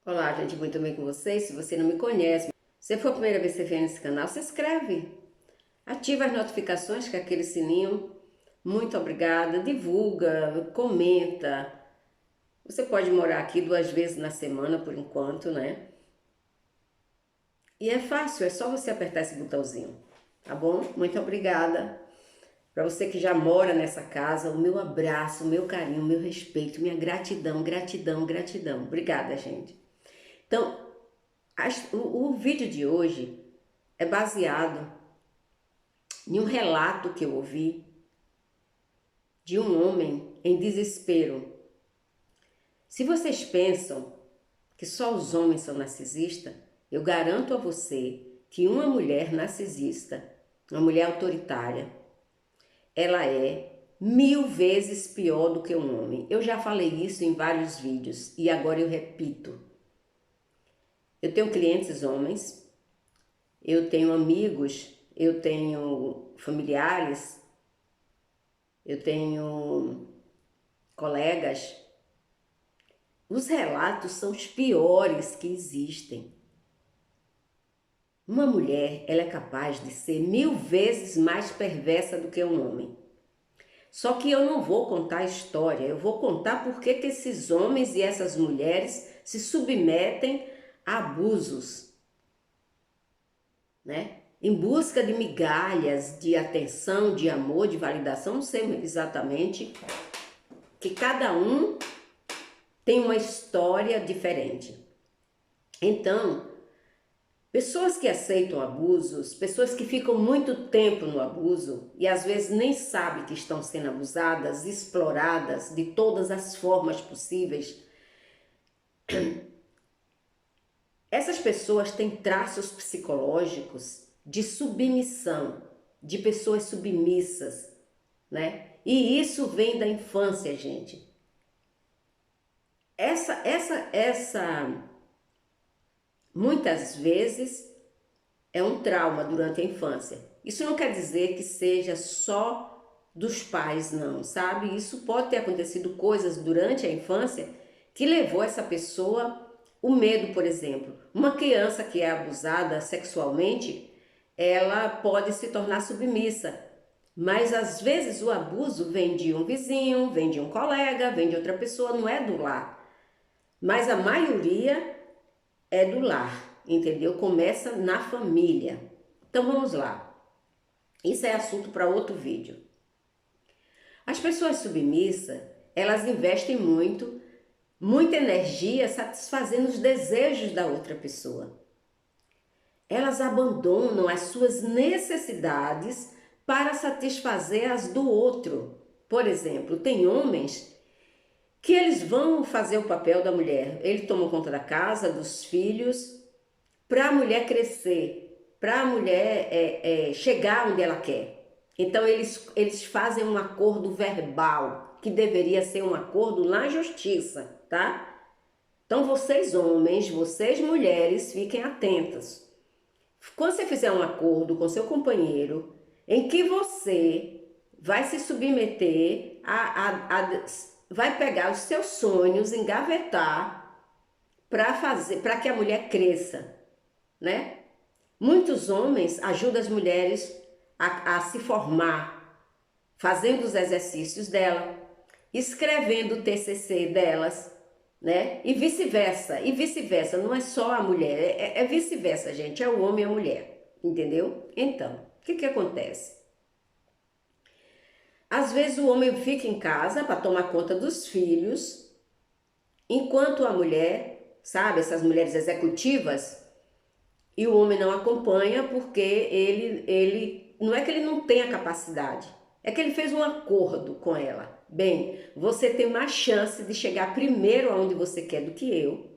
Olá, gente, muito bem com vocês? Se você não me conhece, se for a primeira vez que você vem nesse canal, se inscreve. Ativa as notificações com aquele sininho. Muito obrigada. Divulga, comenta. Você pode morar aqui 2 vezes na semana por enquanto, né? E é fácil, é só você apertar esse botãozinho, tá bom? Muito obrigada. Para você que já mora nessa casa, o meu abraço, o meu carinho, o meu respeito, minha gratidão, gratidão, gratidão. Obrigada, gente. Então, o vídeo de hoje é baseado em um relato que eu ouvi de um homem em desespero. Se vocês pensam que só os homens são narcisistas, eu garanto a você que uma mulher narcisista, uma mulher autoritária, ela é 1000 vezes pior do que um homem. Eu já falei isso em vários vídeos e agora eu repito. Eu tenho clientes homens, eu tenho amigos, eu tenho familiares, eu tenho colegas. Os relatos são os piores que existem. Uma mulher, ela é capaz de ser 1000 vezes mais perversa do que um homem. Só que eu não vou contar a história, eu vou contar por que esses homens e essas mulheres se submetem a abusos, né? Em busca de migalhas, de atenção, de amor, de validação, não sei exatamente, que cada um tem uma história diferente. Então, pessoas que aceitam abusos, pessoas que ficam muito tempo no abuso e às vezes nem sabem que estão sendo abusadas, exploradas de todas as formas possíveis, essas pessoas têm traços psicológicos de submissão, de pessoas submissas, né? E isso vem da infância, gente. Muitas vezes é um trauma durante a infância. Isso não quer dizer que seja só dos pais, não, sabe? Isso pode ter acontecido coisas durante a infância que levou essa pessoa o medo, por exemplo. Uma criança que é abusada sexualmente, ela pode se tornar submissa. Mas às vezes o abuso vem de um vizinho, vem de um colega, vem de outra pessoa, não é do lar. Mas a maioria é do lar, entendeu? Começa na família. Então vamos lá. Isso é assunto para outro vídeo. As pessoas submissas, elas investem muita energia satisfazendo os desejos da outra pessoa. Elas abandonam as suas necessidades para satisfazer as do outro. Por exemplo, tem homens que eles vão fazer o papel da mulher. Ele toma conta da casa, dos filhos, para a mulher crescer, para a mulher chegar onde ela quer. Então eles fazem um acordo verbal, que deveria ser um acordo na justiça, tá? Então vocês homens, vocês mulheres, fiquem atentas. Quando você fizer um acordo com seu companheiro, em que você vai se submeter vai pegar os seus sonhos, engavetar para que a mulher cresça, né? Muitos homens ajudam as mulheres a se formar, fazendo os exercícios dela, escrevendo o TCC delas, né? E vice-versa, não é só a mulher, é vice-versa, gente, é o homem e a mulher, entendeu? Então, o que acontece? Às vezes o homem fica em casa para tomar conta dos filhos, enquanto a mulher, sabe, essas mulheres executivas, e o homem não acompanha porque ele não é que ele não tem a capacidade, é que ele fez um acordo com ela. Bem, você tem mais chance de chegar primeiro aonde você quer do que eu.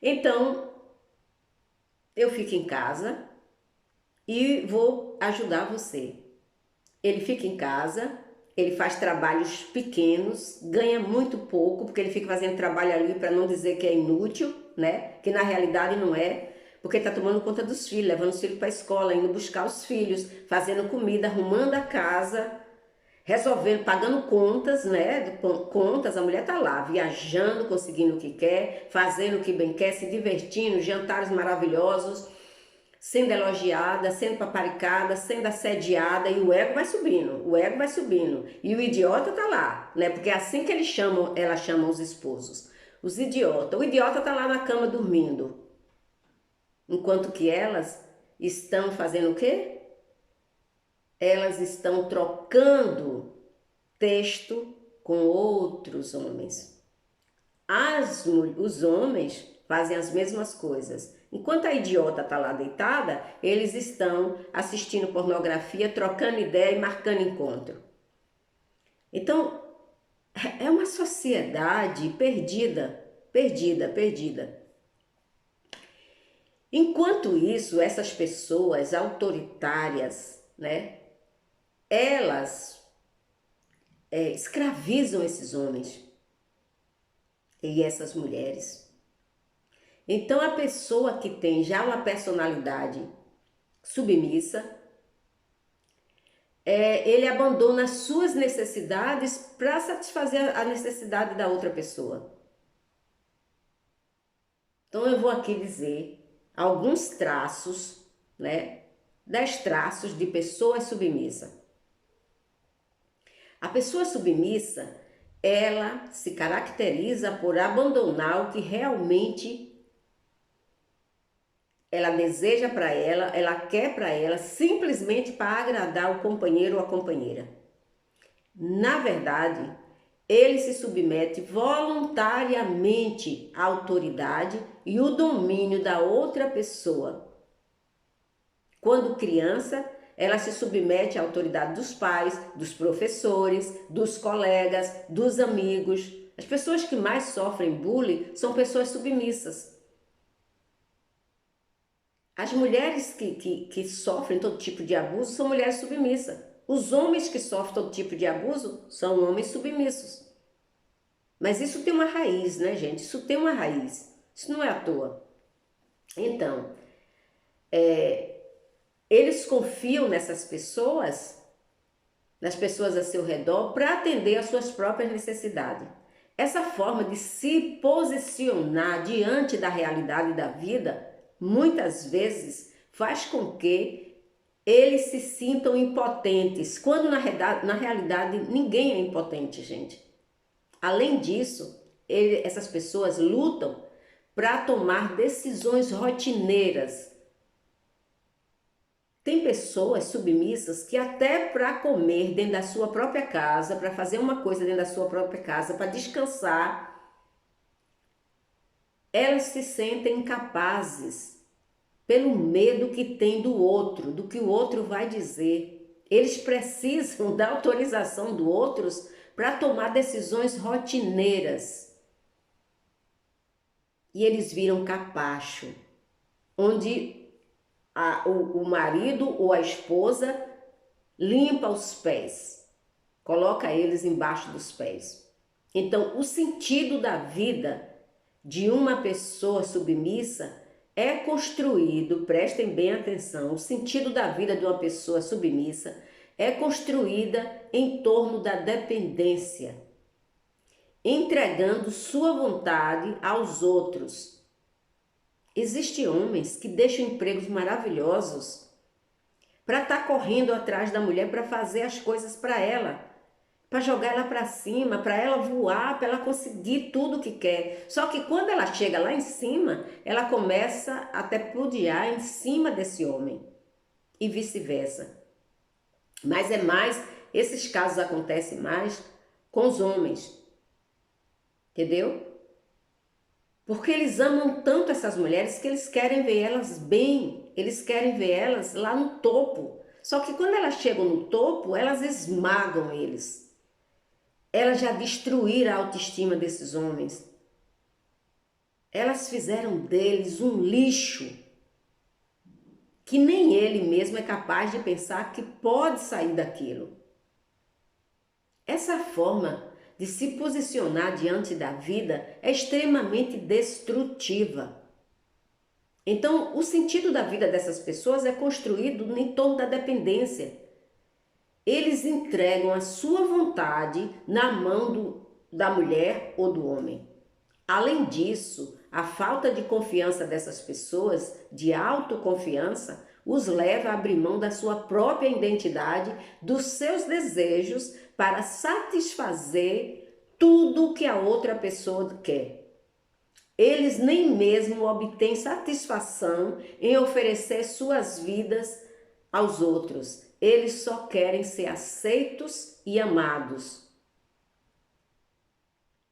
Então, eu fico em casa e vou ajudar você. Ele fica em casa, ele faz trabalhos pequenos, ganha muito pouco, porque ele fica fazendo trabalho ali para não dizer que é inútil, né? Que na realidade não é, porque ele está tomando conta dos filhos, levando os filhos para a escola, indo buscar os filhos, fazendo comida, arrumando a casa. resolvendo, pagando contas, né? Contas, a mulher tá lá, viajando, conseguindo o que quer, fazendo o que bem quer, se divertindo, jantares maravilhosos, sendo elogiada, sendo paparicada, sendo assediada, e o ego vai subindo, o ego vai subindo. E o idiota tá lá, né? Porque é assim que eles chamam, ela chama os esposos, os idiotas. O idiota tá lá na cama dormindo, enquanto que elas estão fazendo o quê? Elas estão trocando texto com outros homens. Os homens fazem as mesmas coisas. Enquanto a idiota está lá deitada, eles estão assistindo pornografia, trocando ideia e marcando encontro. Então, é uma sociedade perdida, perdida, perdida. Enquanto isso, essas pessoas autoritárias, né, elas escravizam esses homens e essas mulheres. Então, a pessoa que tem já uma personalidade submissa, ele abandona as suas necessidades para satisfazer a necessidade da outra pessoa. Então, eu vou aqui dizer alguns traços, né? 10 traços de pessoa submissa. A pessoa submissa, ela se caracteriza por abandonar o que realmente ela deseja para ela quer para ela, simplesmente para agradar o companheiro ou a companheira. Na verdade, ele se submete voluntariamente à autoridade e o domínio da outra pessoa. Quando criança, ela se submete à autoridade dos pais, dos professores, dos colegas, dos amigos. As pessoas que mais sofrem bullying são pessoas submissas. As mulheres que sofrem todo tipo de abuso são mulheres submissas. Os homens que sofrem todo tipo de abuso são homens submissos. Mas isso tem uma raiz, né, gente? Isso tem uma raiz. Isso não é à toa. Então, eles confiam nessas pessoas, nas pessoas a seu redor, para atender às suas próprias necessidades. Essa forma de se posicionar diante da realidade da vida, muitas vezes, faz com que eles se sintam impotentes, quando na realidade ninguém é impotente, gente. Além disso, essas pessoas lutam para tomar decisões rotineiras. Tem pessoas submissas que até para comer dentro da sua própria casa, para fazer uma coisa dentro da sua própria casa, para descansar, elas se sentem incapazes pelo medo que tem do outro, do que o outro vai dizer. Eles precisam da autorização do outros para tomar decisões rotineiras. E eles viram capacho, onde o marido ou a esposa limpa os pés, coloca eles embaixo dos pés. Então, o sentido da vida de uma pessoa submissa é construído, prestem bem atenção, o sentido da vida de uma pessoa submissa é construída em torno da dependência, entregando sua vontade aos outros. Existem homens que deixam empregos maravilhosos para estar correndo atrás da mulher para fazer as coisas para ela, para jogar ela para cima, para ela voar, para ela conseguir tudo o que quer. Só que quando ela chega lá em cima, ela começa a tripudiar em cima desse homem e vice-versa. Mas esses casos acontecem mais com os homens, entendeu? Porque eles amam tanto essas mulheres que eles querem ver elas bem, eles querem ver elas lá no topo. Só que quando elas chegam no topo, elas esmagam eles. Elas já destruíram a autoestima desses homens. Elas fizeram deles um lixo que nem ele mesmo é capaz de pensar que pode sair daquilo. Essa forma de se posicionar diante da vida é extremamente destrutiva. Então, o sentido da vida dessas pessoas é construído em torno da dependência. Eles entregam a sua vontade na mão da mulher ou do homem. Além disso, a falta de confiança dessas pessoas, de autoconfiança, os leva a abrir mão da sua própria identidade, dos seus desejos, para satisfazer tudo o que a outra pessoa quer. Eles nem mesmo obtêm satisfação em oferecer suas vidas aos outros. Eles só querem ser aceitos e amados.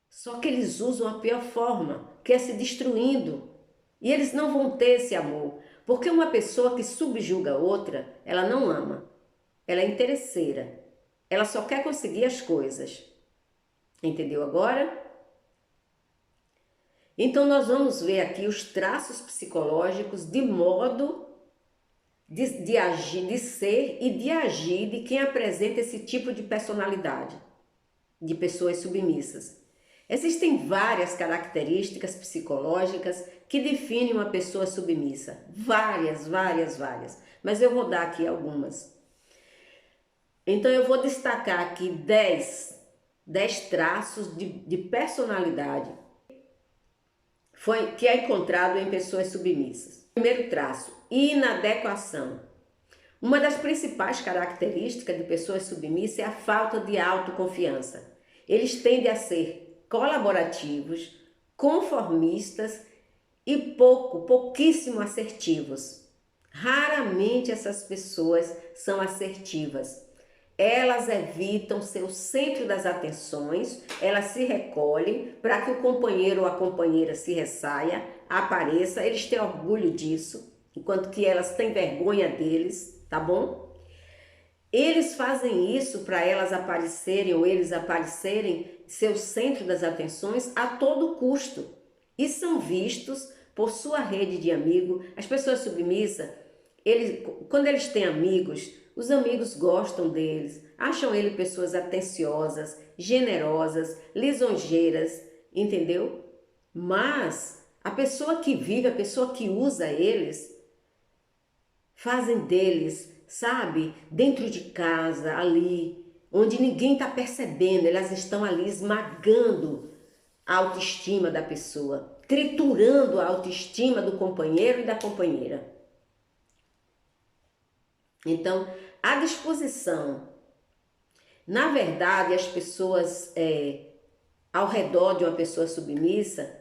Só que eles usam a pior forma, que é se destruindo. E eles não vão ter esse amor. Porque uma pessoa que subjuga outra, ela não ama. Ela é interesseira. Ela só quer conseguir as coisas. Entendeu agora? Então nós vamos ver aqui os traços psicológicos de modo de agir, de ser e de agir de quem apresenta esse tipo de personalidade, de pessoas submissas. Existem várias características psicológicas que definem uma pessoa submissa. Várias. Mas eu vou dar aqui algumas. Então eu vou destacar aqui 10 traços de personalidade que é encontrado em pessoas submissas. Primeiro traço, inadequação. Uma das principais características de pessoas submissas é a falta de autoconfiança. Eles tendem a ser colaborativos, conformistas e pouquíssimo assertivos. Raramente essas pessoas são assertivas. Elas evitam ser o centro das atenções, elas se recolhem para que o companheiro ou a companheira se ressaia, apareça, eles têm orgulho disso, enquanto que elas têm vergonha deles, tá bom? Eles fazem isso para elas aparecerem ou eles aparecerem, ser o centro das atenções a todo custo. E são vistos por sua rede de amigos. As pessoas submissas, quando eles têm amigos, os amigos gostam deles, acham ele pessoas atenciosas, generosas, lisonjeiras, entendeu? Mas a pessoa que vive, a pessoa que usa eles, fazem deles, sabe, dentro de casa, ali, onde ninguém está percebendo, elas estão ali esmagando a autoestima da pessoa, triturando a autoestima do companheiro e da companheira. Então, a disposição. Na verdade, as pessoas ao redor de uma pessoa submissa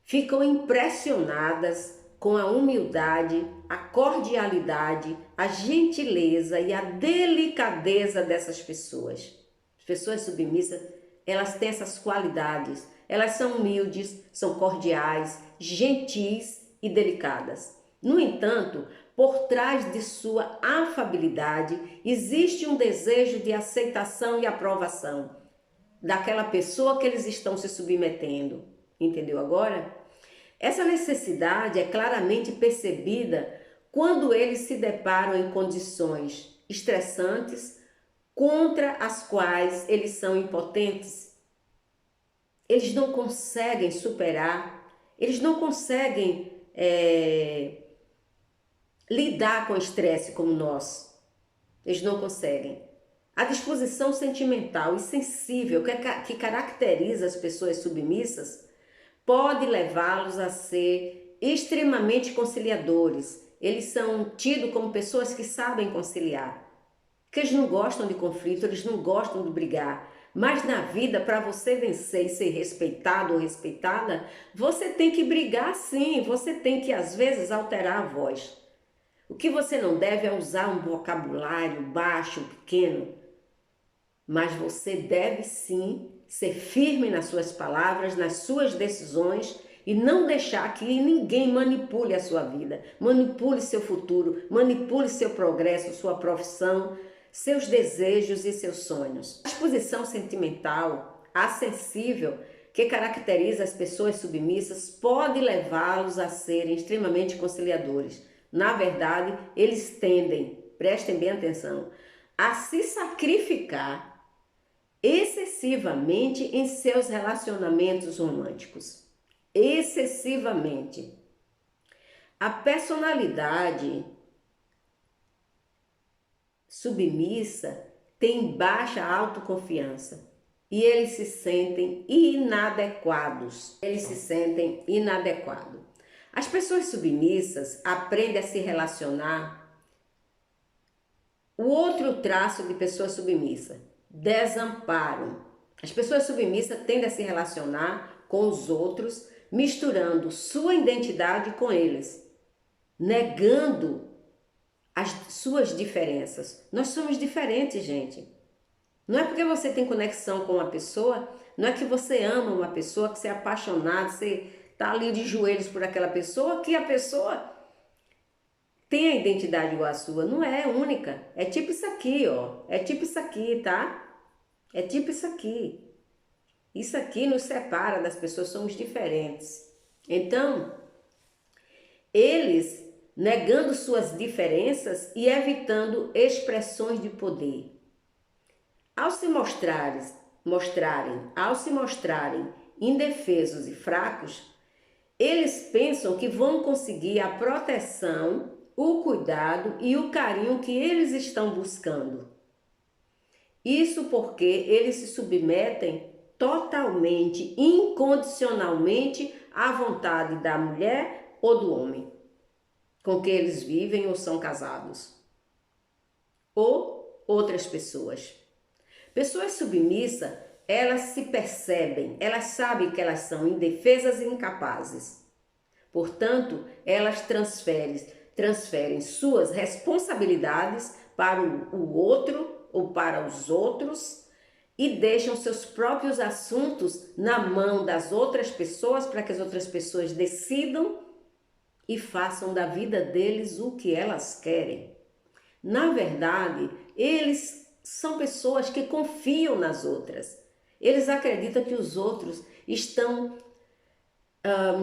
ficam impressionadas com a humildade, a cordialidade, a gentileza e a delicadeza dessas pessoas. As pessoas submissas, elas têm essas qualidades. Elas são humildes, são cordiais, gentis e delicadas. No entanto, por trás de sua afabilidade, existe um desejo de aceitação e aprovação daquela pessoa que eles estão se submetendo. Entendeu agora? Essa necessidade é claramente percebida quando eles se deparam em condições estressantes contra as quais eles são impotentes. Eles não conseguem superar, eles não conseguem lidar com o estresse como nós. Eles não conseguem. A disposição sentimental e sensível que caracteriza as pessoas submissas pode levá-los a ser extremamente conciliadores. Eles são tidos como pessoas que sabem conciliar, que eles não gostam de conflito, eles não gostam de brigar. Mas na vida, para você vencer e ser respeitado ou respeitada, você tem que brigar sim, você tem que às vezes alterar a voz. O que você não deve é usar um vocabulário baixo, pequeno, mas você deve sim ser firme nas suas palavras, nas suas decisões e não deixar que ninguém manipule a sua vida, manipule seu futuro, manipule seu progresso, sua profissão, seus desejos e seus sonhos. A disposição sentimental, assensível, que caracteriza as pessoas submissas, pode levá-los a serem extremamente conciliadores. Na verdade, eles tendem, prestem bem atenção, a se sacrificar excessivamente em seus relacionamentos românticos. Excessivamente. A personalidade submissa tem baixa autoconfiança e eles se sentem inadequados. Eles se sentem inadequados. As pessoas submissas aprendem a se relacionar. O outro traço de pessoa submissa, desamparo. As pessoas submissas tendem a se relacionar com os outros, misturando sua identidade com eles, negando as suas diferenças. Nós somos diferentes, gente. Não é porque você tem conexão com uma pessoa, não é que você ama uma pessoa, que você é apaixonado, você está ali de joelhos por aquela pessoa, que a pessoa tem a identidade igual a sua. Não é única. É tipo isso aqui, ó. É tipo isso aqui, tá? É tipo isso aqui. Isso aqui nos separa das pessoas, somos diferentes. Então, eles negando suas diferenças e evitando expressões de poder. Ao se mostrarem indefesos e fracos, eles pensam que vão conseguir a proteção, o cuidado e o carinho que eles estão buscando. Isso porque eles se submetem totalmente, incondicionalmente à vontade da mulher ou do homem com que eles vivem ou são casados, ou outras pessoas. Pessoas submissas, elas se percebem, elas sabem que elas são indefesas e incapazes. Portanto, elas transferem suas responsabilidades para o outro ou para os outros e deixam seus próprios assuntos na mão das outras pessoas para que as outras pessoas decidam e façam da vida deles o que elas querem. Na verdade, eles são pessoas que confiam nas outras. Eles acreditam que os outros estão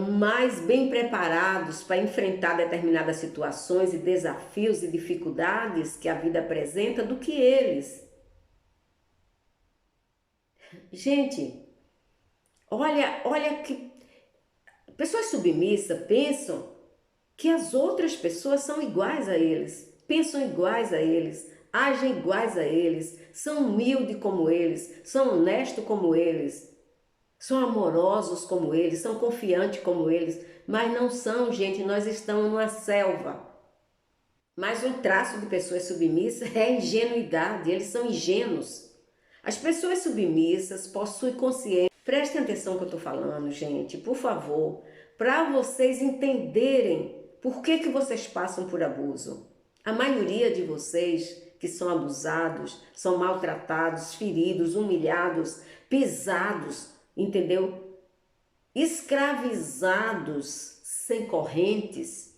mais bem preparados para enfrentar determinadas situações e desafios e dificuldades que a vida apresenta do que eles. Gente, olha que pessoas submissas pensam que as outras pessoas são iguais a eles, pensam iguais a eles, agem iguais a eles, são humildes como eles, são honestos como eles, são amorosos como eles, são confiantes como eles, mas não são, gente, nós estamos numa selva. Mas um traço de pessoas submissas é a ingenuidade, eles são ingênuos. As pessoas submissas possuem consciência. Prestem atenção no que eu estou falando, gente, por favor, para vocês entenderem por que vocês passam por abuso. A maioria de vocês que são abusados, são maltratados, feridos, humilhados, pisados, entendeu? Escravizados, sem correntes.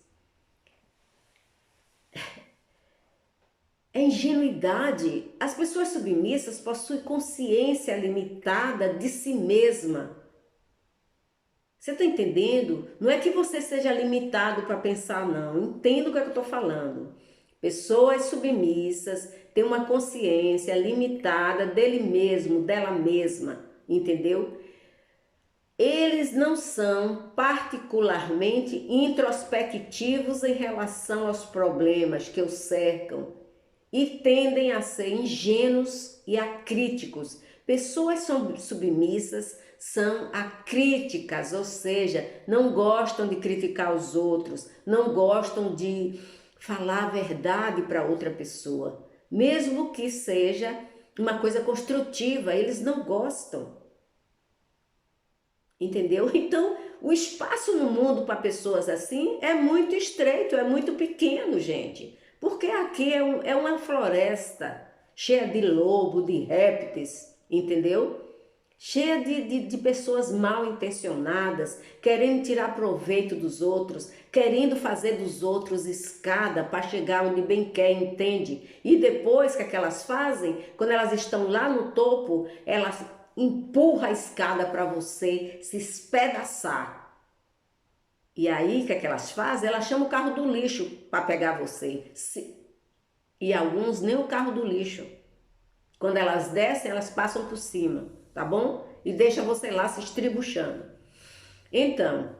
É ingenuidade. As pessoas submissas possuem consciência limitada de si mesma. Você está entendendo? Não é que você seja limitado para pensar, não. Entendo o que eu estou falando. Pessoas submissas têm uma consciência limitada dele mesmo, dela mesma, entendeu? Eles não são particularmente introspectivos em relação aos problemas que os cercam e tendem a ser ingênuos e acríticos. Pessoas submissas são acríticas, ou seja, não gostam de criticar os outros, não gostam de falar a verdade para outra pessoa, mesmo que seja uma coisa construtiva, eles não gostam. Entendeu? Então, o espaço no mundo para pessoas assim é muito estreito, é muito pequeno, gente. Porque aqui é uma floresta cheia de lobo, de répteis, entendeu? Cheia de pessoas mal intencionadas, querendo tirar proveito dos outros, querendo fazer dos outros escada para chegar onde bem quer, entende? E depois, o que é que elas fazem? Quando elas estão lá no topo, elas empurram a escada para você se espedaçar. E aí, o que é que elas fazem? Elas chamam o carro do lixo para pegar você. E alguns nem o carro do lixo. Quando elas descem, elas passam por cima, tá bom? E deixa você lá se estribuchando. Então,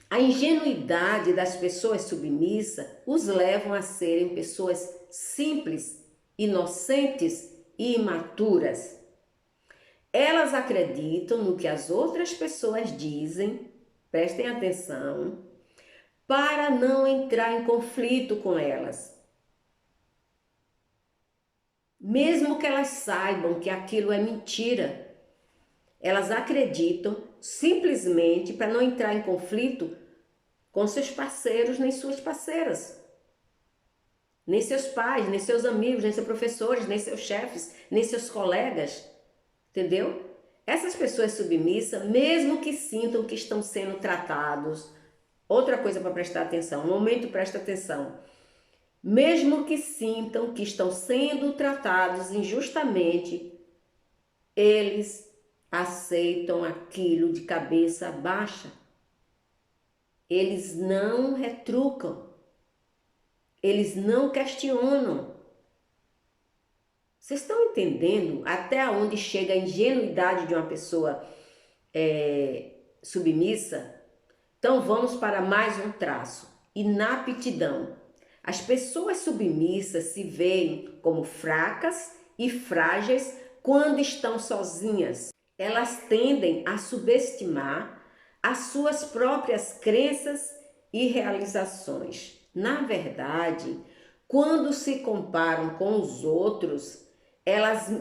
a ingenuidade das pessoas submissas os levam a serem pessoas simples inocentes e imaturas. Elas acreditam no que as outras pessoas dizem, prestem atenção, para não entrar em conflito com elas. Mesmo que elas saibam que aquilo é mentira, elas acreditam simplesmente para não entrar em conflito com seus parceiros nem suas parceiras. Nem seus pais, nem seus amigos, nem seus professores, nem seus chefes, nem seus colegas. Entendeu? Essas pessoas submissas, mesmo que sintam que estão sendo tratados, outra coisa para prestar atenção, um momento presta atenção. Mesmo que sintam que estão sendo tratados injustamente, eles aceitam aquilo de cabeça baixa. Eles não retrucam. Eles não questionam. Vocês estão entendendo até onde chega a ingenuidade de uma pessoa submissa? Então vamos para mais um traço: inaptidão. As pessoas submissas se veem como fracas e frágeis quando estão sozinhas. Elas tendem a subestimar as suas próprias crenças e realizações. Na verdade, quando se comparam com os outros, elas...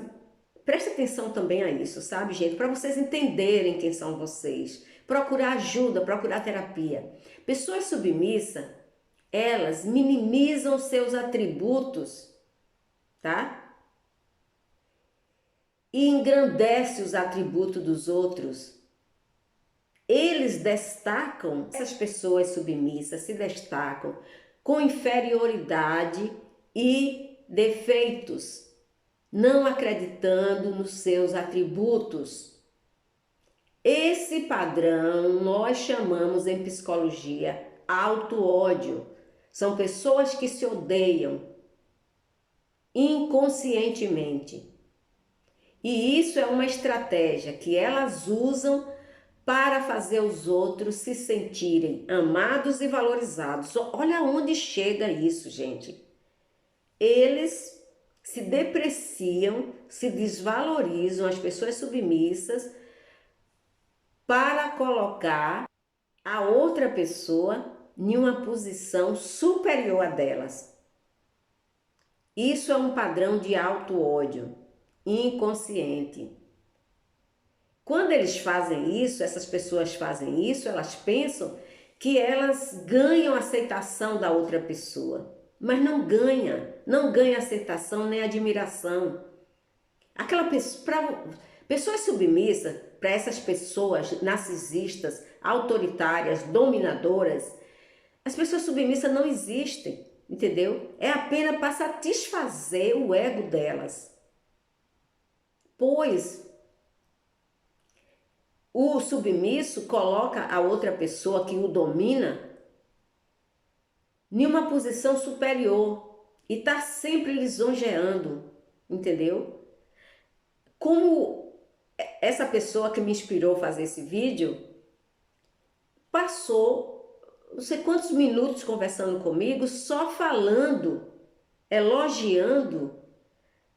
Presta atenção também a isso, sabe, gente? Para vocês entenderem quem são vocês. Procurar ajuda, procurar terapia. Pessoas submissas, elas minimizam seus atributos, tá? E engrandecem os atributos dos outros. Eles destacam, essas pessoas submissas se destacam com inferioridade e defeitos, não acreditando nos seus atributos. Esse padrão nós chamamos em psicologia auto-ódio. São pessoas que se odeiam inconscientemente. E isso é uma estratégia que elas usam para fazer os outros se sentirem amados e valorizados. Olha onde chega isso, gente. Eles se depreciam, se desvalorizam, as pessoas submissas, para colocar a outra pessoa em uma posição superior a delas. Isso é um padrão de auto-ódio inconsciente. Quando eles fazem isso, essas pessoas fazem isso, elas pensam que elas ganham a aceitação da outra pessoa. Mas não ganha aceitação nem admiração. Aquela pessoa, pessoas submissas, para essas pessoas narcisistas, autoritárias, dominadoras, as pessoas submissas não existem, entendeu? É apenas para satisfazer o ego delas. Pois o submisso coloca a outra pessoa que o domina em uma posição superior e está sempre lisonjeando, entendeu? Como essa pessoa que me inspirou a fazer esse vídeo passou não sei quantos minutos conversando comigo, só falando, elogiando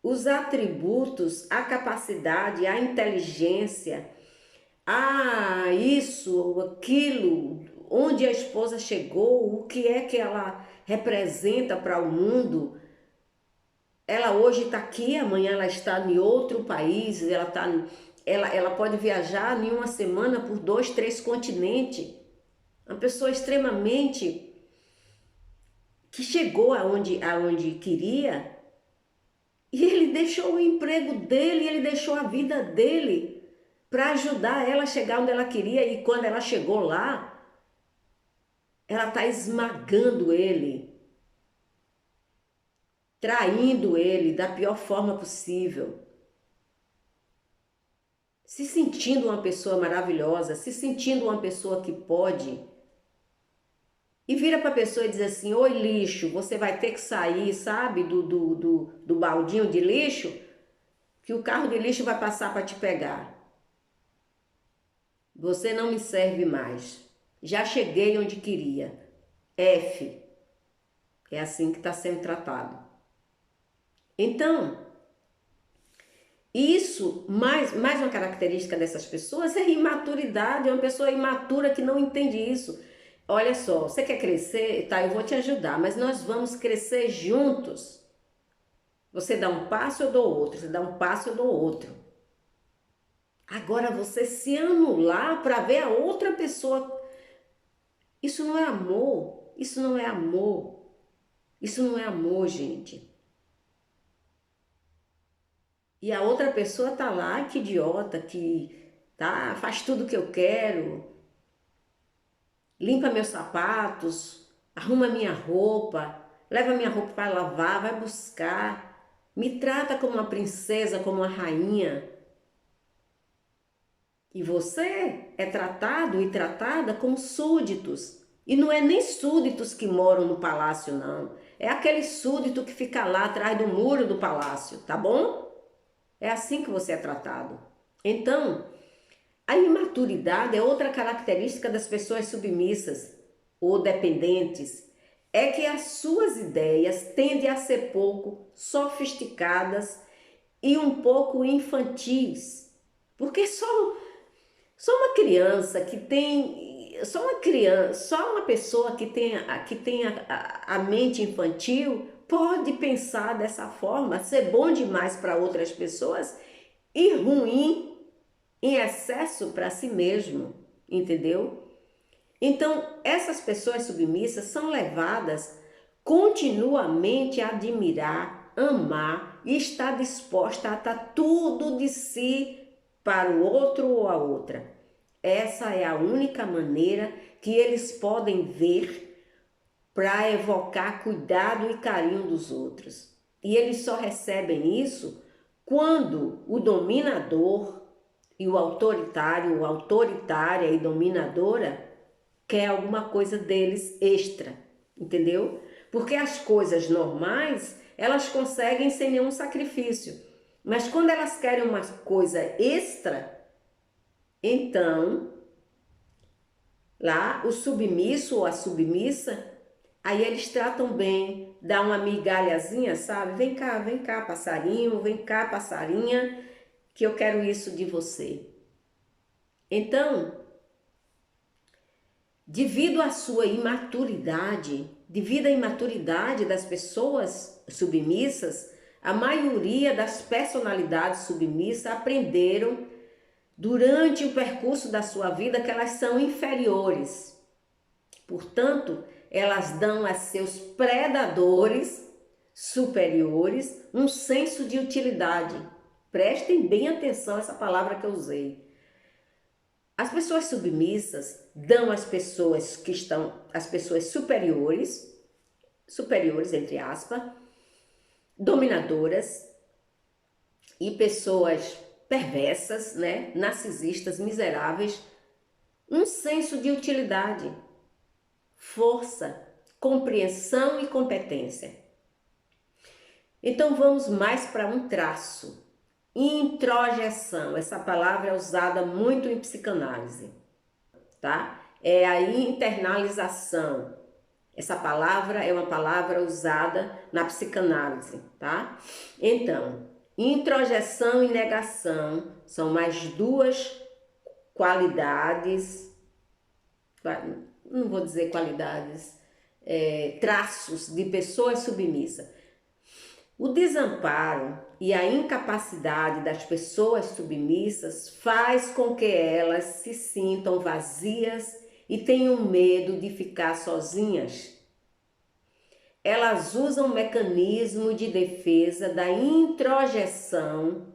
os atributos, a capacidade, a inteligência, isso, aquilo, onde a esposa chegou, o que é que ela representa para o mundo. Ela hoje está aqui, amanhã ela está em outro país, ela pode viajar em uma semana por 2, 3 continentes. Uma pessoa extremamente que chegou aonde queria, e ele deixou o emprego dele, ele deixou a vida dele para ajudar ela a chegar onde ela queria, e quando ela chegou lá, ela está esmagando ele, traindo ele da pior forma possível, se sentindo uma pessoa maravilhosa, se sentindo uma pessoa que pode, e vira para a pessoa e diz assim: oi lixo, você vai ter que sair, sabe, do baldinho de lixo, que o carro de lixo vai passar para te pegar. Você não me serve mais. Já cheguei onde queria. F. É assim que está sendo tratado. Então, isso, mais uma característica dessas pessoas é imaturidade, é uma pessoa imatura que não entende isso. Olha só, você quer crescer? Tá, eu vou te ajudar, mas nós vamos crescer juntos. Você dá um passo, eu dou outro, você dá um passo, eu dou outro. Agora você se anular para ver a outra pessoa, isso não é amor, isso não é amor, isso não é amor, gente. E a outra pessoa tá lá, que idiota, que tá, faz tudo que eu quero, limpa meus sapatos, arruma minha roupa, leva minha roupa para lavar, vai buscar, me trata como uma princesa, como uma rainha. E você é tratado e tratada como súditos. E não é nem súditos que moram no palácio, não. É aquele súdito que fica lá atrás do muro do palácio, tá bom? É assim que você é tratado. Então, a imaturidade é outra característica das pessoas submissas ou dependentes. É que as suas ideias tendem a ser pouco sofisticadas e um pouco infantis. Porque só uma criança que tem, só uma pessoa que tem a mente infantil pode pensar dessa forma, ser bom demais para outras pessoas e ruim em excesso para si mesmo, entendeu? Então, essas pessoas submissas são levadas continuamente a admirar, amar e estar disposta a dar tudo de si para o outro ou a outra. Essa é a única maneira que eles podem ver para evocar cuidado e carinho dos outros. E eles só recebem isso quando o dominador e o autoritário, ou autoritária e dominadora, quer alguma coisa deles extra, entendeu? Porque as coisas normais, elas conseguem sem nenhum sacrifício. Mas quando elas querem uma coisa extra, então, lá o submisso ou a submissa, aí eles tratam bem, dá uma migalhazinha, sabe? Vem cá, passarinho, vem cá, passarinha, que eu quero isso de você. Então, devido à sua imaturidade, devido à imaturidade das pessoas submissas, a maioria das personalidades submissas aprenderam durante o percurso da sua vida que elas são inferiores. Portanto, elas dão a seus predadores superiores um senso de utilidade. Prestem bem atenção a essa palavra que eu usei. As pessoas submissas dão às pessoas que estão, as pessoas superiores entre aspas, dominadoras e pessoas perversas, né, narcisistas, miseráveis, um senso de utilidade, força, compreensão e competência. Então vamos mais para um traço. Introjeção, essa palavra é usada muito em psicanálise, tá? É a internalização. Essa palavra é uma palavra usada na psicanálise, tá? Então, introjeção e negação são mais duas qualidades, não vou dizer qualidades, traços de pessoas submissas. O desamparo e a incapacidade das pessoas submissas faz com que elas se sintam vazias e tenham medo de ficar sozinhas. Elas usam o mecanismo de defesa da introjeção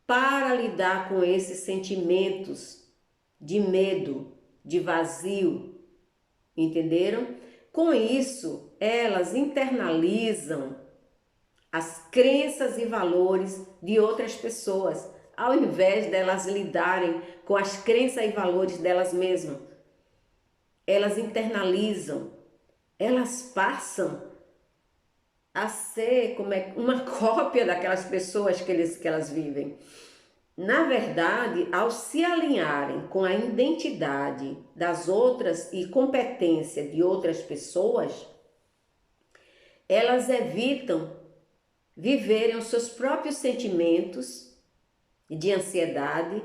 para lidar com esses sentimentos de medo, de vazio, entenderam? Com isso, elas internalizam as crenças e valores de outras pessoas, ao invés delas lidarem com as crenças e valores delas mesmas. Elas internalizam, elas passam a ser uma cópia daquelas pessoas que elas vivem. Na verdade, ao se alinharem com a identidade das outras e competência de outras pessoas, elas evitam viverem os seus próprios sentimentos de ansiedade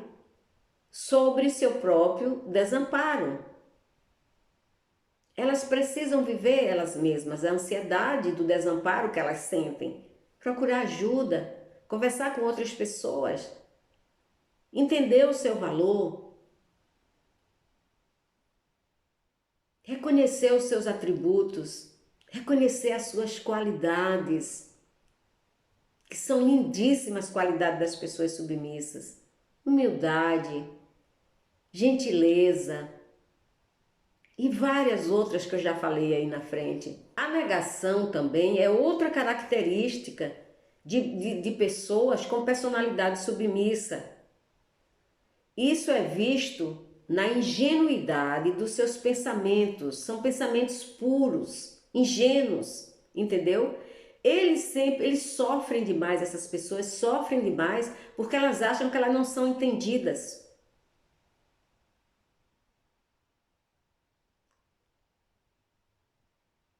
sobre seu próprio desamparo. Elas precisam viver elas mesmas a ansiedade do desamparo que elas sentem, procurar ajuda, conversar com outras pessoas, entender o seu valor, reconhecer os seus atributos, reconhecer as suas qualidades, que são lindíssimas qualidades das pessoas submissas: humildade, gentileza e várias outras que eu já falei aí na frente. A negação também é outra característica de pessoas com personalidade submissa. Isso é visto na ingenuidade dos seus pensamentos. São pensamentos puros, ingênuos, entendeu? Eles sofrem demais, essas pessoas sofrem demais porque elas acham que elas não são entendidas.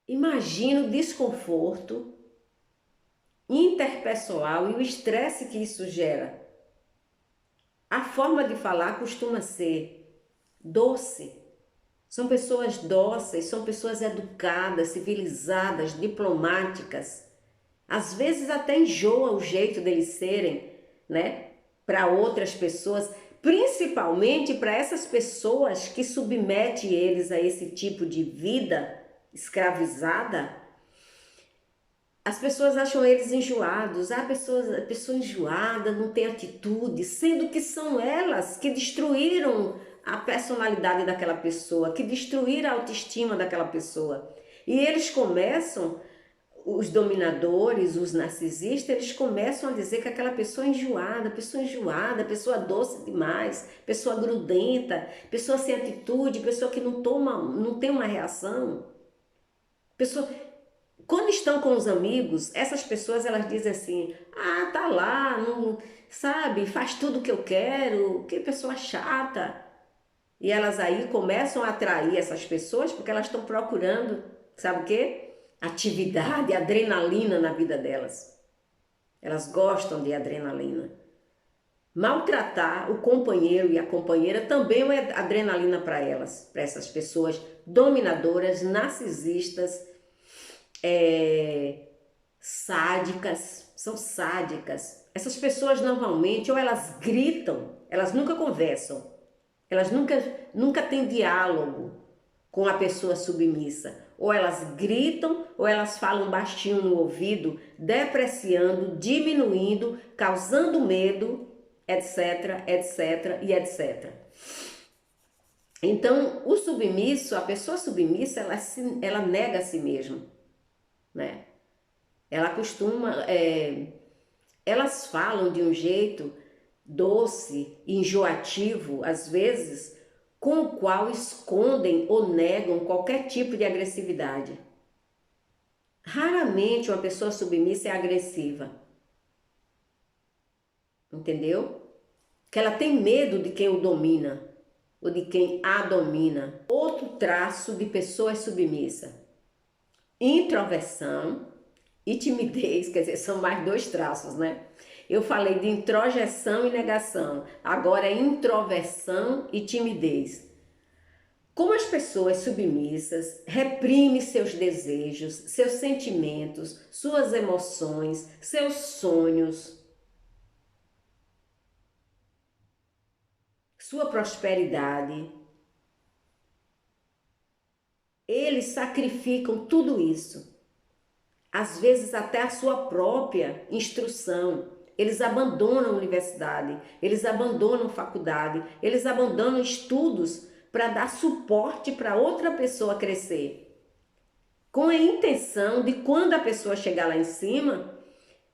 Imagina o desconforto interpessoal e o estresse que isso gera. A forma de falar costuma ser doce. São pessoas dóceis, são pessoas educadas, civilizadas, diplomáticas. Às vezes até enjoa o jeito deles serem, né? Para outras pessoas, principalmente para essas pessoas que submetem eles a esse tipo de vida escravizada. As pessoas acham eles enjoados. A pessoa enjoada não tem atitude, sendo que são elas que destruíram a personalidade daquela pessoa, que destruíram a autoestima daquela pessoa. E eles começam, os dominadores, os narcisistas, eles começam a dizer que aquela pessoa é enjoada, pessoa doce demais, pessoa grudenta, pessoa sem atitude, pessoa que não tem uma reação. Quando estão com os amigos, essas pessoas elas dizem assim: ah, tá lá, não, sabe, faz tudo o que eu quero, que pessoa chata. E elas aí começam a atrair essas pessoas porque elas estão procurando, sabe o quê? Atividade, adrenalina na vida delas. Elas gostam de adrenalina. Maltratar o companheiro e a companheira também é adrenalina para elas, para essas pessoas dominadoras, narcisistas, sádicas, são sádicas. Essas pessoas normalmente ou elas gritam, elas nunca conversam, elas nunca têm diálogo com a pessoa submissa. Ou elas gritam ou elas falam baixinho no ouvido, depreciando, diminuindo, causando medo, etc, etc e etc. Então, o submisso, a pessoa submissa, ela nega a si mesma, né? Ela costuma, elas falam de um jeito doce, enjoativo, às vezes, com o qual escondem ou negam qualquer tipo de agressividade. Raramente uma pessoa submissa é agressiva, entendeu? Que ela tem medo de quem o domina ou de quem a domina. Outro traço de pessoa submissa: introversão e timidez, quer dizer, são mais dois traços, né? Eu falei de introjeção e negação, agora é introversão e timidez. Como as pessoas submissas reprimem seus desejos, seus sentimentos, suas emoções, seus sonhos, sua prosperidade, eles sacrificam tudo isso. Às vezes até a sua própria instrução. Eles abandonam a universidade, eles abandonam faculdade, eles abandonam estudos para dar suporte para outra pessoa crescer. Com a intenção de quando a pessoa chegar lá em cima,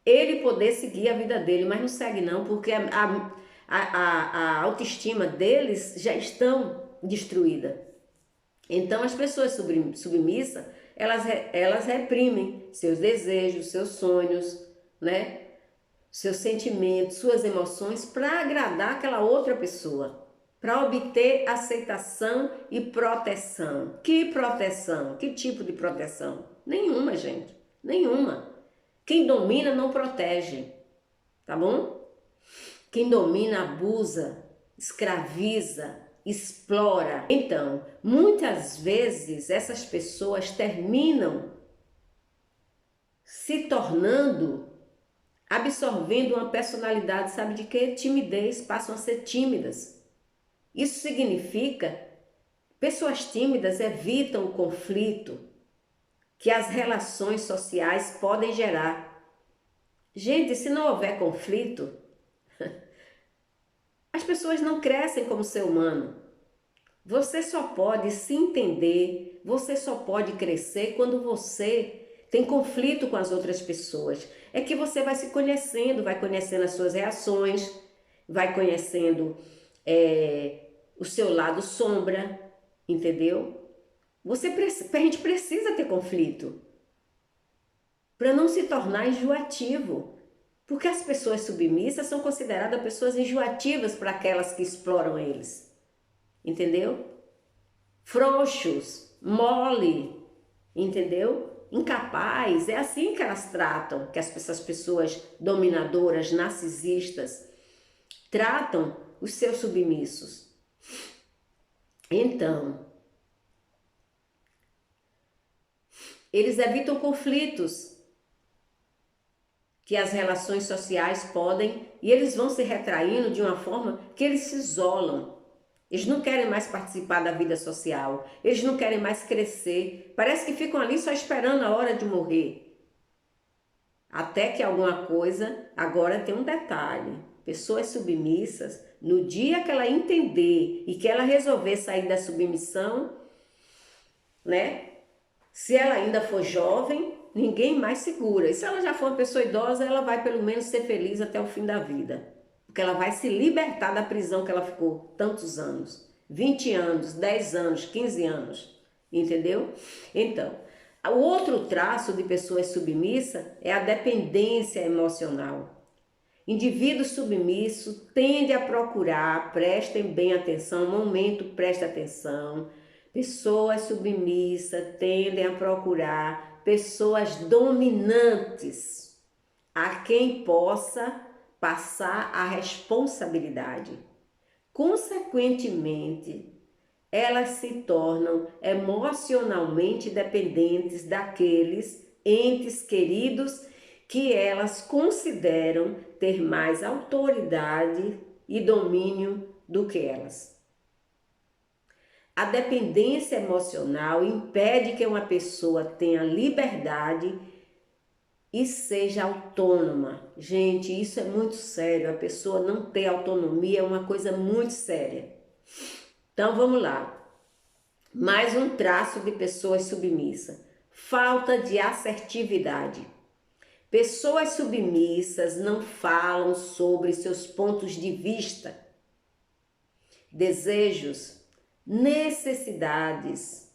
ele poder seguir a vida dele, mas não segue não, porque a autoestima deles já estão destruída. Então as pessoas submissas, elas reprimem seus desejos, seus sonhos, né? Seus sentimentos, suas emoções para agradar aquela outra pessoa, para obter aceitação e proteção. Que proteção? Que tipo de proteção? Nenhuma, gente, nenhuma. Quem domina não protege, tá bom? Quem domina abusa, escraviza, explora. Então, muitas vezes essas pessoas terminam se tornando, absorvendo uma personalidade, sabe de quê? Timidez, passam a ser tímidas. Isso significa, pessoas tímidas evitam o conflito que as relações sociais podem gerar. Gente, se não houver conflito, as pessoas não crescem como ser humano. Você só pode se entender, você só pode crescer quando você tem conflito com as outras pessoas. É que você vai se conhecendo, vai conhecendo as suas reações, vai conhecendo o seu lado sombra, entendeu? A gente precisa ter conflito para não se tornar enjoativo. Porque as pessoas submissas são consideradas pessoas enjoativas para aquelas que exploram eles. Entendeu? Frouxos, mole, entendeu? Incapaz, é assim que elas tratam, que essas pessoas dominadoras, narcisistas, tratam os seus submissos. Então, eles evitam conflitos que as relações sociais podem, e eles vão se retraindo de uma forma que eles se isolam. Eles não querem mais participar da vida social, eles não querem mais crescer, parece que ficam ali só esperando a hora de morrer. Até que alguma coisa, agora tem um detalhe, pessoas submissas, no dia que ela entender e que ela resolver sair da submissão, né? Se ela ainda for jovem, ninguém mais segura. E se ela já for uma pessoa idosa, ela vai pelo menos ser feliz até o fim da vida. Porque ela vai se libertar da prisão que ela ficou tantos anos. 20 anos, 10 anos, 15 anos. Entendeu? Então, o outro traço de pessoas submissas é a dependência emocional. Indivíduo submisso tende a procurar, prestem bem atenção, momento, preste atenção. Pessoas submissas tendem a procurar pessoas dominantes, a quem possa passar a responsabilidade. Consequentemente, elas se tornam emocionalmente dependentes daqueles entes queridos que elas consideram ter mais autoridade e domínio do que elas. A dependência emocional impede que uma pessoa tenha liberdade e seja autônoma. Gente, isso é muito sério. A pessoa não ter autonomia é uma coisa muito séria. Então vamos lá. Mais um traço de pessoas submissas. Falta de assertividade. Pessoas submissas não falam sobre seus pontos de vista, desejos, necessidades.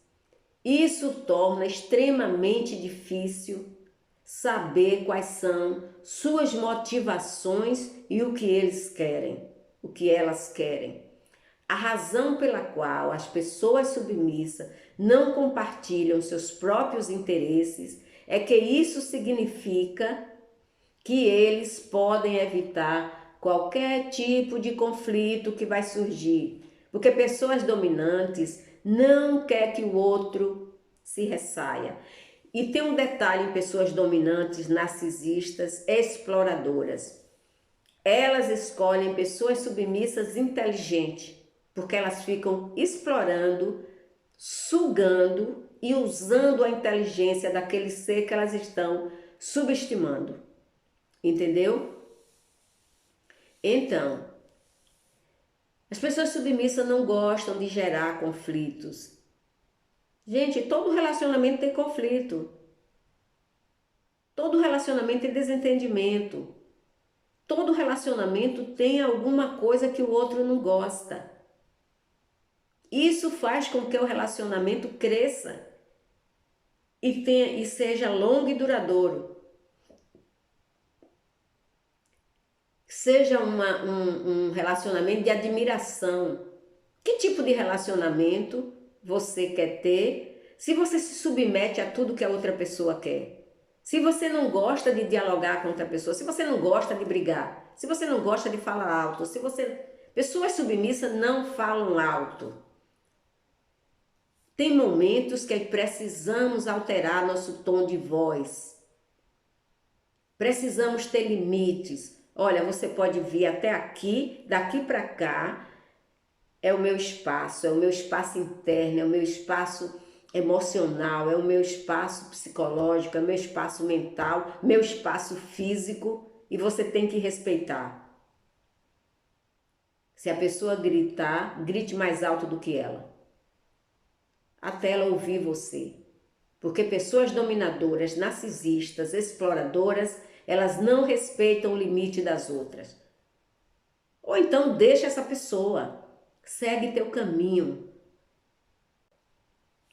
Isso torna extremamente difícil saber quais são suas motivações e o que eles querem, o que elas querem. A razão pela qual as pessoas submissas não compartilham seus próprios interesses é que isso significa que eles podem evitar qualquer tipo de conflito que vai surgir. Porque pessoas dominantes não querem que o outro se ressaia. E tem um detalhe em pessoas dominantes, narcisistas, exploradoras. Elas escolhem pessoas submissas inteligentes, porque elas ficam explorando, sugando e usando a inteligência daquele ser que elas estão subestimando. Entendeu? Então, as pessoas submissas não gostam de gerar conflitos. Gente, todo relacionamento tem conflito. Todo relacionamento tem desentendimento. Todo relacionamento tem alguma coisa que o outro não gosta. Isso faz com que o relacionamento cresça e seja longo e duradouro. Seja um relacionamento de admiração. Que tipo de relacionamento você quer ter se você se submete a tudo que a outra pessoa quer? Se você não gosta de dialogar com outra pessoa, se você não gosta de brigar, se você não gosta de falar alto, se você... Pessoas submissas não falam alto. Tem momentos que precisamos alterar nosso tom de voz. Precisamos ter limites. Olha, você pode vir até aqui, daqui para cá é o meu espaço interno, é o meu espaço emocional, é o meu espaço psicológico, é o meu espaço mental, meu espaço físico, e você tem que respeitar. Se a pessoa gritar, grite mais alto do que ela, até ela ouvir você. Porque pessoas dominadoras, narcisistas, exploradoras, elas não respeitam o limite das outras. Ou então deixa essa pessoa, segue teu caminho.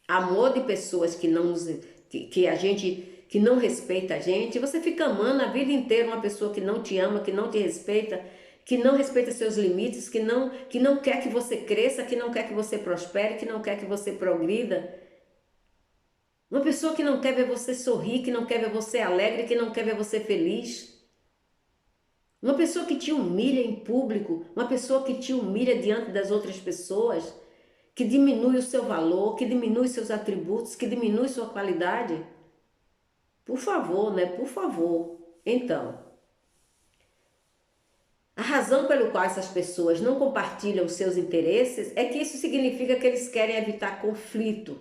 Amor de pessoas que não que não respeita a gente, você fica amando a vida inteira uma pessoa que não te ama, que não te respeita, que não respeita seus limites, que não quer que você cresça, que não quer que você prospere, que não quer que você progrida. Uma pessoa que não quer ver você sorrir, que não quer ver você alegre, que não quer ver você feliz. Uma pessoa que te humilha em público, uma pessoa que te humilha diante das outras pessoas, que diminui o seu valor, que diminui seus atributos, que diminui sua qualidade. Por favor, né? Por favor. Então, a razão pelo qual essas pessoas não compartilham os seus interesses é que isso significa que eles querem evitar conflito.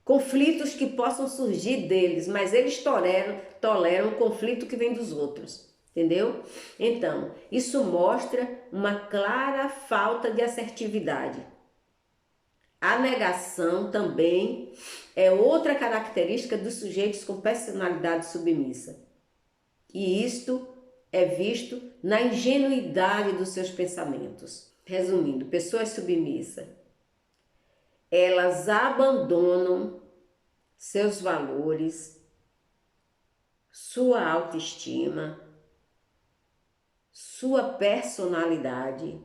Conflitos que possam surgir deles, mas eles toleram o conflito que vem dos outros, entendeu? Então, isso mostra uma clara falta de assertividade. A negação também é outra característica dos sujeitos com personalidade submissa. E isto é visto na ingenuidade dos seus pensamentos. Resumindo, pessoas submissas, elas abandonam seus valores, sua autoestima, sua personalidade.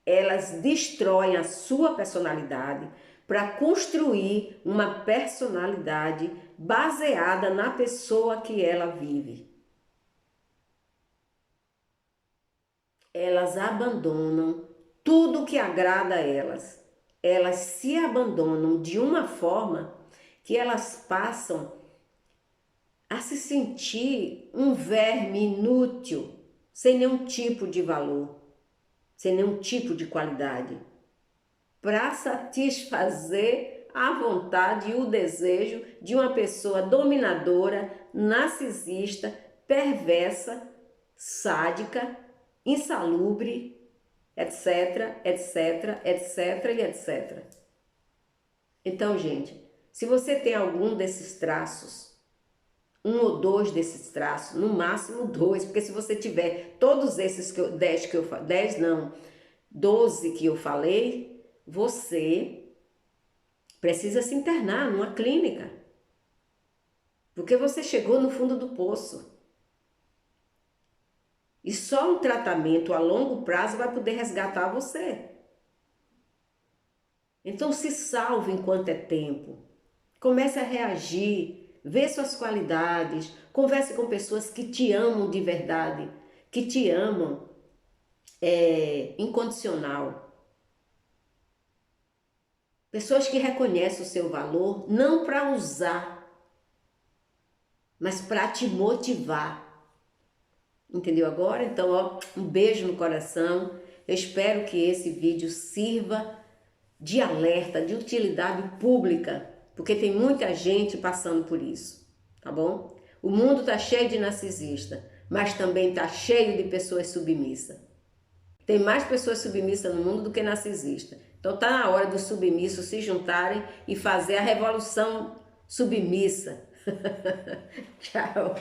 Elas destroem a sua personalidade para construir uma personalidade baseada na pessoa que ela vive. Elas abandonam tudo que agrada a elas. Elas se abandonam de uma forma que elas passam a se sentir um verme inútil, sem nenhum tipo de valor, sem nenhum tipo de qualidade, para satisfazer a vontade e o desejo de uma pessoa dominadora, narcisista, perversa, sádica, insalubre, etc, etc, etc e etc. Então, gente, se você tem algum desses traços, um ou dois desses traços, no máximo dois, porque se você tiver todos esses 12 que eu falei, você precisa se internar numa clínica, porque você chegou no fundo do poço. E só um tratamento a longo prazo vai poder resgatar você. Então se salve enquanto é tempo. Comece a reagir, vê suas qualidades, converse com pessoas que te amam de verdade, que te amam incondicional. Pessoas que reconhecem o seu valor, não para usar, mas para te motivar. Entendeu agora? Então, ó, um beijo no coração. Eu espero que esse vídeo sirva de alerta, de utilidade pública, porque tem muita gente passando por isso, tá bom? O mundo tá cheio de narcisista, mas também tá cheio de pessoas submissas. Tem mais pessoas submissas no mundo do que narcisistas. Então tá na hora dos submissos se juntarem e fazer a revolução submissa. Tchau.